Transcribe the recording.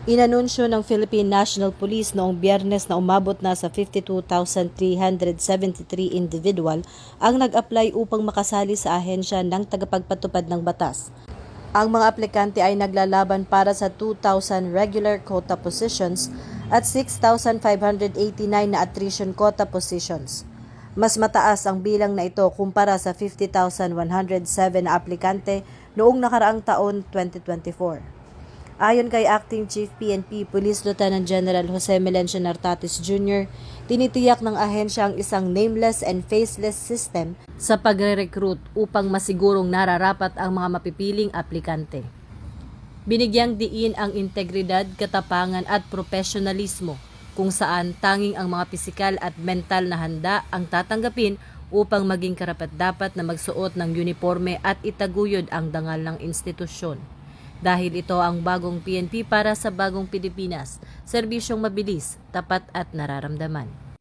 Inanunsyo ng Philippine National Police noong Biyernes na umabot na sa 52,373 individual ang nag-apply upang makasali sa ahensya ng tagapagpatupad ng batas. Ang mga aplikante ay naglalaban para sa 2,000 regular quota positions at 6,589 na attrition quota positions. Mas mataas ang bilang na ito kumpara sa 50,107 na aplikante noong nakaraang taon 2024. Ayon kay Acting Chief PNP Police Lieutenant General Jose Melencio Nartatis Jr., tinitiyak ng ahensya ang isang nameless and faceless system sa pagre-recruit upang masigurong nararapat ang mga mapipiling aplikante. Binigyang diin ang integridad, katapangan at profesionalismo kung saan tanging ang mga pisikal at mental na handa ang tatanggapin upang maging karapat-dapat na magsuot ng uniforme at itaguyod ang dangal ng institusyon. Dahil ito ang bagong PNP para sa bagong Pilipinas, serbisyong mabilis, tapat at nararamdaman.